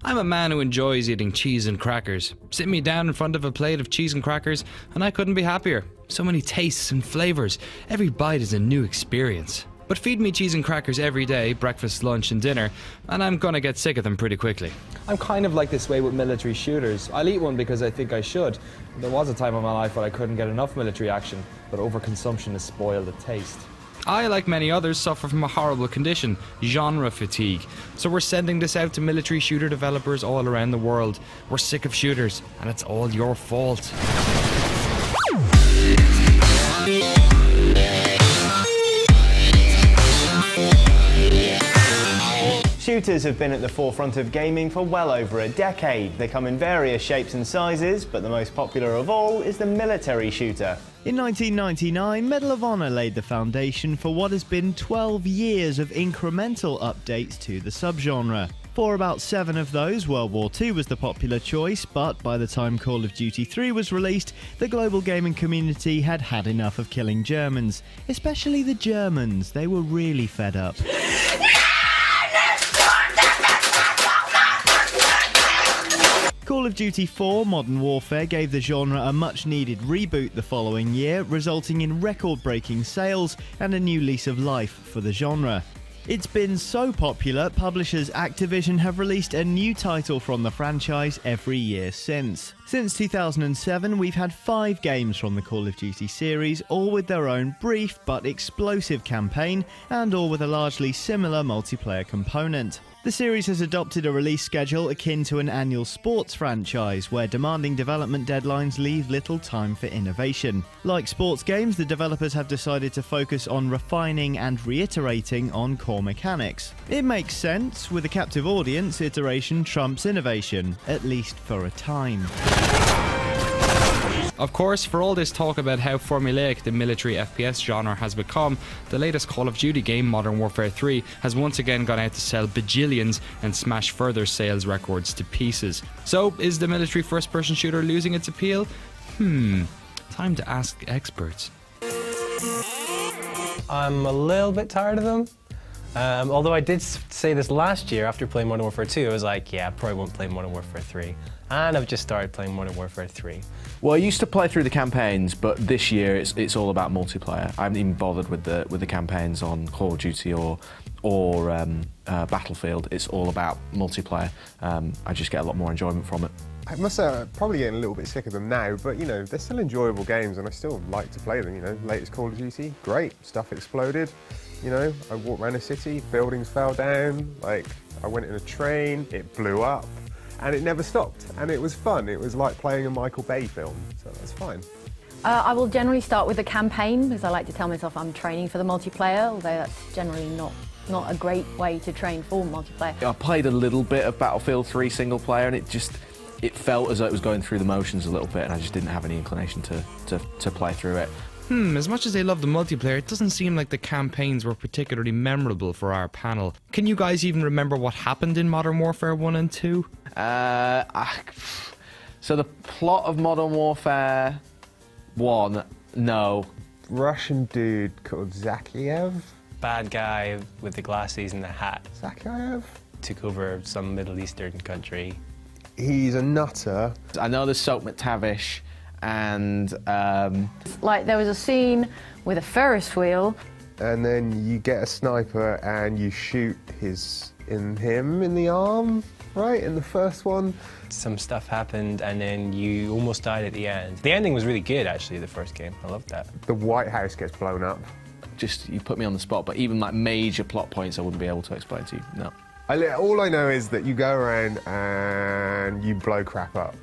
I'm a man who enjoys eating cheese and crackers. Sit me down in front of a plate of cheese and crackers and I couldn't be happier. So many tastes and flavours. Every bite is a new experience. But feed me cheese and crackers every day, breakfast, lunch and dinner, and I'm gonna get sick of them pretty quickly. I'm kind of like this way with military shooters. I'll eat one because I think I should. There was a time in my life where I couldn't get enough military action, but overconsumption has spoiled the taste. I, like many others, suffer from a horrible condition, genre fatigue. So we're sending this out to military shooter developers all around the world. We're sick of shooters, and it's all your fault. Shooters have been at the forefront of gaming for well over a decade. They come in various shapes and sizes, but the most popular of all is the military shooter. In 1999, Medal of Honor laid the foundation for what has been 12 years of incremental updates to the subgenre. For about 7 of those, World War II was the popular choice, but by the time Call of Duty 3 was released, the global gaming community had had enough of killing Germans. Especially the Germans, they were really fed up. Call of Duty 4 Modern Warfare gave the genre a much-needed reboot the following year, resulting in record-breaking sales and a new lease of life for the genre. It's been so popular, publishers Activision have released a new title from the franchise every year since. Since 2007, we've had 5 games from the Call of Duty series, all with their own brief but explosive campaign, and all with a largely similar multiplayer component. The series has adopted a release schedule akin to an annual sports franchise, where demanding development deadlines leave little time for innovation. Like sports games, the developers have decided to focus on refining and reiterating on core mechanics. It makes sense. With a captive audience, iteration trumps innovation, at least for a time. Of course, for all this talk about how formulaic the military FPS genre has become, the latest Call of Duty game, Modern Warfare 3, has once again gone out to sell bajillions and smash further sales records to pieces. So, is the military first-person shooter losing its appeal? Time to ask experts. I'm a little bit tired of them. Although I did say this last year after playing Modern Warfare 2, I was like, yeah, I probably won't play Modern Warfare 3. And I've just started playing Modern Warfare 3. Well, I used to play through the campaigns, but this year it's all about multiplayer. I haven't even bothered with the campaigns on Call of Duty or Battlefield. It's all about multiplayer. I just get a lot more enjoyment from it. I must say, I'm probably getting a little bit sick of them now, but you know, they're still enjoyable games and I still like to play them, you know. Latest Call of Duty, great, stuff exploded, you know, I walked around a city, buildings fell down, like, I went in a train, it blew up, and it never stopped, and it was fun. It was like playing a Michael Bay film, so that's fine. I will generally start with the campaign, because I like to tell myself I'm training for the multiplayer, although that's generally not a great way to train for multiplayer. I played a little bit of Battlefield 3 single player and it felt as though it was going through the motions a little bit and I just didn't have any inclination to play through it. As much as I love the multiplayer, it doesn't seem like the campaigns were particularly memorable for our panel. Can you guys even remember what happened in Modern Warfare 1 and 2? So the plot of Modern Warfare 1, no. Russian dude called Zakiev. Bad guy with the glasses and the hat. Zakiev? Took over some Middle Eastern country. He's a nutter. I know there's Soap McTavish and... Like there was a scene with a Ferris wheel. And then you get a sniper and you shoot him in the arm, right, in the first one. Some stuff happened and then you almost died at the end. The ending was really good, actually, the first game. I loved that. The White House gets blown up. Just, you put me on the spot, but even like major plot points I wouldn't be able to explain to you, no. All I know is that you go around and you blow crap up.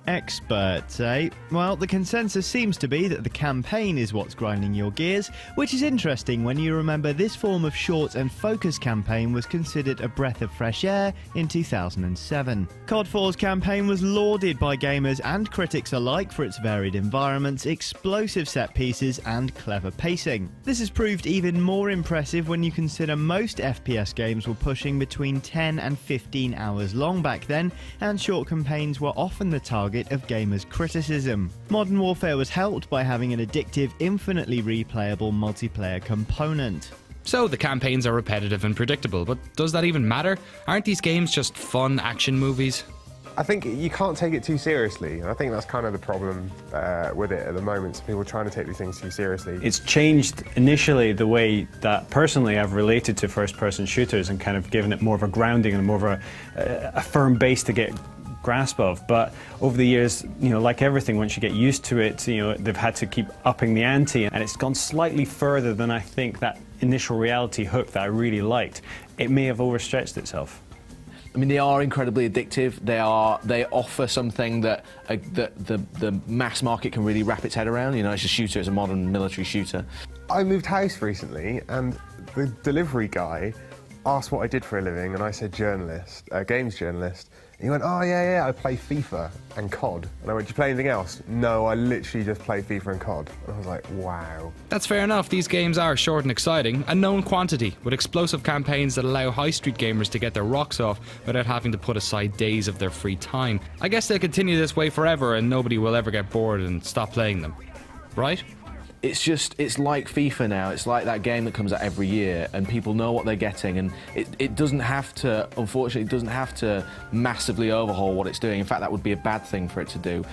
Experts, eh? Well, the consensus seems to be that the campaign is what's grinding your gears, which is interesting when you remember this form of short and focused campaign was considered a breath of fresh air in 2007. COD 4's campaign was lauded by gamers and critics alike for its varied environments, explosive set pieces, and clever pacing. This has proved even more impressive when you consider most FPS games were pushing between 10 and 15 hours long back then, and short campaigns were often the target of gamers' criticism. Modern Warfare was helped by having an addictive, infinitely replayable multiplayer component. So the campaigns are repetitive and predictable, but does that even matter? Aren't these games just fun action movies? I think you can't take it too seriously, and I think that's kind of the problem with it at the moment. So people trying to take these things too seriously. It's changed initially the way that personally I've related to first-person shooters and kind of given it more of a grounding and more of a firm base to get grasp of. But over the years, you know, like everything, once you get used to it, you know, they've had to keep upping the ante, and it's gone slightly further than I think that initial reality hook that I really liked. It may have overstretched itself. I mean, they are incredibly addictive. They offer something that the mass market can really wrap its head around. You know, it's a shooter, it's a modern military shooter. I moved house recently, and the delivery guy asked what I did for a living, and I said journalist, games journalist. And he went, oh yeah, I play FIFA and COD. And I went, do you play anything else? No, I literally just play FIFA and COD. And I was like, wow. That's fair enough. These games are short and exciting, a known quantity, with explosive campaigns that allow high street gamers to get their rocks off without having to put aside days of their free time. I guess they'll continue this way forever and nobody will ever get bored and stop playing them. Right? It's like FIFA now. It's like that game that comes out every year, and people know what they're getting, and it doesn't have to, unfortunately, it doesn't have to massively overhaul what it's doing. In fact, that would be a bad thing for it to do,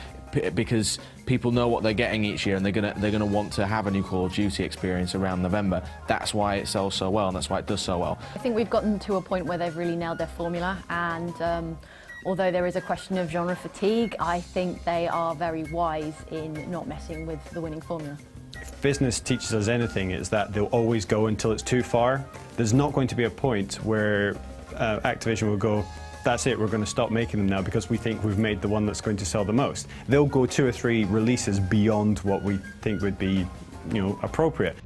because people know what they're getting each year, and they're gonna want to have a new Call of Duty experience around November. That's why it sells so well, and that's why it does so well. I think we've gotten to a point where they've really nailed their formula, and although there is a question of genre fatigue, I think they are very wise in not messing with the winning formula. If business teaches us anything, it's that they'll always go until it's too far. There's not going to be a point where Activision will go, that's it, we're going to stop making them now because we think we've made the one that's going to sell the most. They'll go 2 or 3 releases beyond what we think would be, you know, appropriate.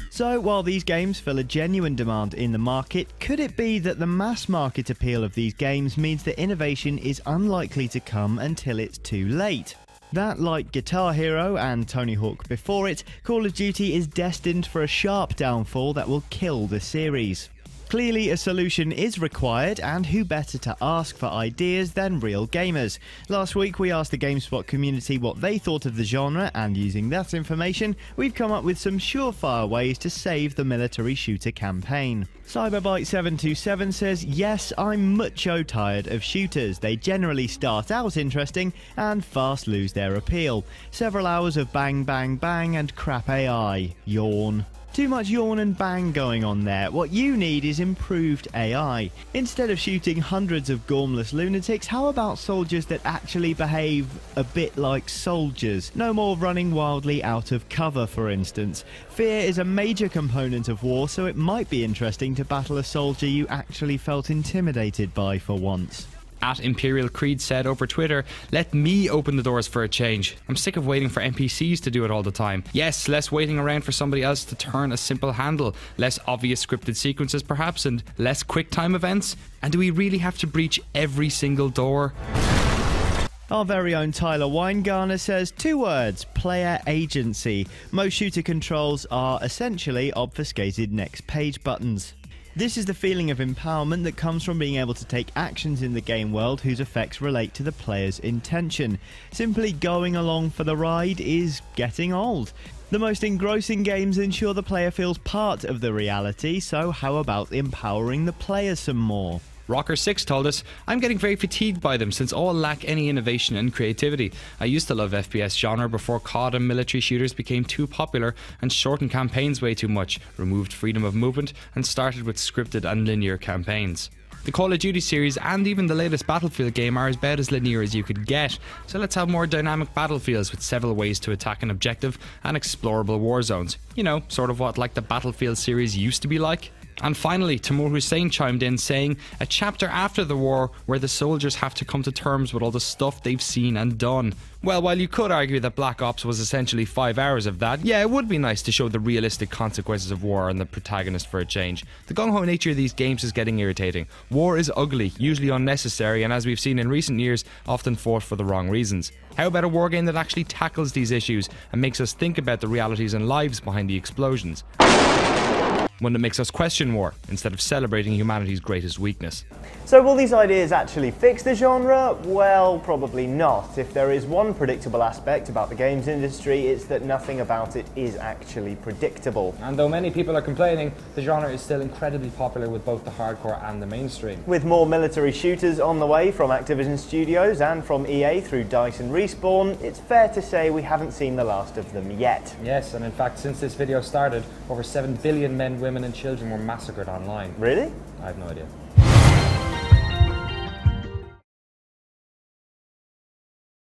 So, while these games fill a genuine demand in the market, could it be that the mass market appeal of these games means that innovation is unlikely to come until it's too late? That, like Guitar Hero and Tony Hawk before it, Call of Duty is destined for a sharp downfall that will kill the series. Clearly, a solution is required, and who better to ask for ideas than real gamers? Last week, we asked the GameSpot community what they thought of the genre, and using that information, we've come up with some surefire ways to save the military shooter campaign. Cyberbite727 says, yes, I'm mucho tired of shooters. They generally start out interesting and fast lose their appeal. Several hours of bang, bang, bang and crap AI. Yawn. Too much yawn and bang going on there. What you need is improved AI. Instead of shooting hundreds of gormless lunatics, how about soldiers that actually behave a bit like soldiers? No more running wildly out of cover, for instance. Fear is a major component of war, so it might be interesting to battle a soldier you actually felt intimidated by for once. At Imperial Creed said over Twitter, let me open the doors for a change. I'm sick of waiting for NPCs to do it all the time. Yes, less waiting around for somebody else to turn a simple handle, less obvious scripted sequences perhaps, and less quick time events. And do we really have to breach every single door? Our very own Tyler Weingarner says 2 words, player agency. Most shooter controls are essentially obfuscated next page buttons. This is the feeling of empowerment that comes from being able to take actions in the game world whose effects relate to the player's intention. Simply going along for the ride is getting old. The most engrossing games ensure the player feels part of the reality, so how about empowering the player some more? Rocker6 told us, I'm getting very fatigued by them since all lack any innovation and creativity. I used to love FPS genre before COD and military shooters became too popular and shortened campaigns way too much, removed freedom of movement and started with scripted and linear campaigns. The Call of Duty series and even the latest Battlefield game are about as linear as you could get, so let's have more dynamic battlefields with several ways to attack an objective and explorable war zones. You know, sort of what like the Battlefield series used to be like. And finally, Timur Hussein chimed in saying, a chapter after the war where the soldiers have to come to terms with all the stuff they've seen and done. Well, while you could argue that Black Ops was essentially 5 hours of that, yeah, it would be nice to show the realistic consequences of war and the protagonist for a change. The gung-ho nature of these games is getting irritating. War is ugly, usually unnecessary, and as we've seen in recent years, often fought for the wrong reasons. How about a war game that actually tackles these issues and makes us think about the realities and lives behind the explosions? one that makes us question war instead of celebrating humanity's greatest weakness. So will these ideas actually fix the genre? Well, probably not. If there is one predictable aspect about the games industry, it's that nothing about it is actually predictable. And though many people are complaining, the genre is still incredibly popular with both the hardcore and the mainstream. With more military shooters on the way from Activision Studios and from EA through DICE and Respawn, it's fair to say we haven't seen the last of them yet. Yes, and in fact, since this video started, over 7 billion men, women and children were massacred online. Really? I have no idea.